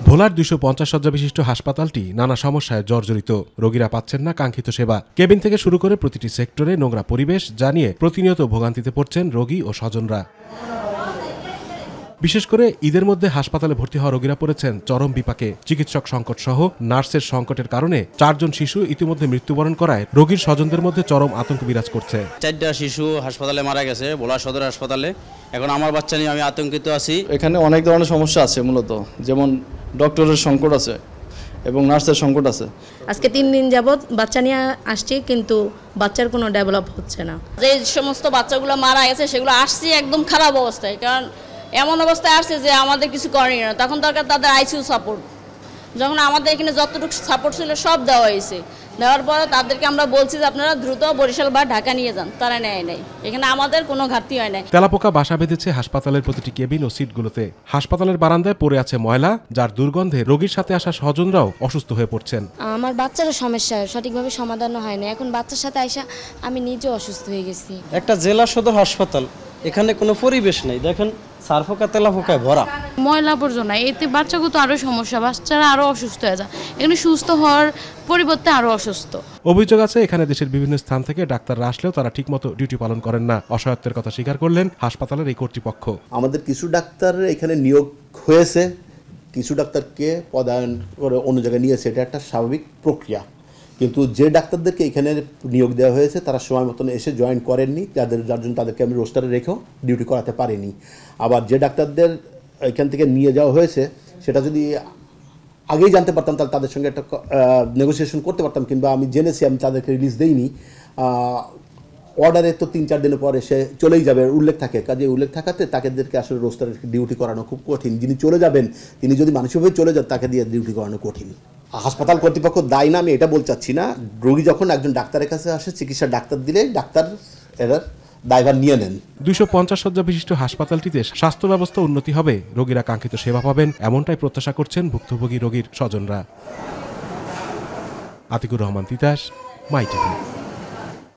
ভোলার 250 শয্যা বিশিষ্ট হাসপাতালটি নানা সমস্যায় জর্জরিত। রোগীরা পাচ্ছেন না কাঙ্ক্ষিত সেবা। কেবিন থেকে শুরু করে প্রতিটি সেক্টরে নোংরা পরিবেশ জানিয়ে প্রতিনিয়ত ভোগান্তিতে পড়ছেন রোগী ও স্বজনরা। বিশেষ করে ঈদের মধ্যে হাসপাতালে ভর্তি হওয়া রোগীরা পড়েছেন চরম বিপাকে। চিকিৎসক সংকট সহ নার্সের সংকটের কারণে 4 জন শিশু ইতিমধ্যে মৃত্যুবরণ করায় রোগীর স্বজনদের মধ্যে চরম আতঙ্ক বিরাজ করছে। 4টা শিশু হাসপাতালে মারা গেছে, ভোলা সদর হাসপাতালে। এখন আমার বাচ্চা নিয়ে আমি আতঙ্কিত আছি। এখানে অনেক ধরনের সমস্যা আছে, মূলত যেমন ডক্টরের সংকট আছে এবং নার্সের সংকট আছে। আজকে 3 দিন যাবত বাচ্চা নিয়ে আসছি, কিন্তু বাচ্চার কোনো ডেভেলপ হচ্ছে না। যে সমস্ত বাচ্চাগুলো মারা গেছে সেগুলো আসছে একদম খারাপ অবস্থায়, কারণ এমন অবস্থায় আসছে যে আমাদের কিছু করেনি না। তখন দরকার তাদের আইসিইউ সাপোর্ট। যখন আমাদের এখানে যতটুকু সাপোর্ট ছিল সব দেওয়া হয়েছে। দেওয়ার পরে তাদেরকে আমরা বলছি যে আপনারা দ্রুত বরিশাল বা ঢাকা নিয়ে যান, তারা নেয় নাই। এখানে আমাদের কোনো ঘাটতি হয় নাই। তেলাপোকা বাসা বেঁধেছে হাসপাতালের প্রতিটি কেবিন ও সিটগুলোতে। হাসপাতালের বারান্দায় পড়ে আছে ময়লা, যার দুর্গন্ধে রোগীর সাথে আসা স্বজনরাও অসুস্থ হয়ে পড়ছেন। আমার বাচ্চারও সমস্যা সঠিকভাবে সমাধানও হয় না। এখন বাচ্চার সাথে আইসা আমি নিজেও অসুস্থ হয়ে গেছি। একটা জেলা সদর হাসপাতাল, এখানে কোনো পরিবেশ নেই। দেখেন সারফোকা তেলাপোকায় ভরা, ময়লা আবর্জনা। এতে বাচ্চাগুলো তো আরো সমস্যা, বাচ্চারা আরো অসুস্থ হয়ে যায়। এখানে সুস্থ হওয়ার পরিবর্তে আরো অসুস্থ। অভিযোগ আছে এখানে দেশের বিভিন্ন স্থান থেকে ডাক্তাররা আসলেও তারা ঠিকমতো ডিউটি পালন করেন না। অসহায়ত্বের কথা স্বীকার করলেন হাসপাতালের এই কর্তৃপক্ষ। আমাদের কিছু ডাক্তার এখানে নিয়োগ হয়েছে, কিছু ডাক্তারকে পদায়ন করে অন্য জায়গায় নিয়েছে, এটা একটা স্বাভাবিক প্রক্রিয়া। কিন্তু যে ডাক্তারদেরকে এখানে নিয়োগ দেওয়া হয়েছে তারা সময় মতন এসে জয়েন করেননি, যার জন্য তাদেরকে আমি রোস্টারে রেখেও ডিউটি করাতে পারিনি। আবার যে ডাক্তারদের এখান থেকে নিয়ে যাওয়া হয়েছে সেটা যদি আগেই জানতে পারতাম তাহলে তাদের সঙ্গে একটা নেগোসিয়েশন করতে পারতাম, কিংবা আমি জেনেছি আমি তাদেরকে রিলিজ দেইনি। অর্ডারে তো 3-4 দিনের পরে সে চলেই যাবে, উল্লেখ থাকে। কাজে উল্লেখ থাকাতে তাদেরকে আসলে রোস্টারে ডিউটি করানো খুব কঠিন। যিনি চলে যাবেন তিনি যদি মানসিকভাবে চলে যান তাকে দিয়ে ডিউটি করানো কঠিন। হাসপাতাল কর্তৃপক্ষ দায়ী না, আমি এটা বলতে চাচ্ছি না। রোগী যখন একজন ডাক্তারের কাছে আসে, চিকিৎসা ডাক্তার দিলে ডাক্তার এর দায়ভার নিয়ে নেন। 250 শয্যা বিশিষ্ট হাসপাতালটিতে স্বাস্থ্য ব্যবস্থা উন্নতি হবে, রোগীরা কাঙ্ক্ষিত সেবা পাবেন, এমনটাই প্রত্যাশা করছেন ভুক্তভোগী রোগীর স্বজনরা। আতিকুর রহমান তিতাস, মাই টিভি।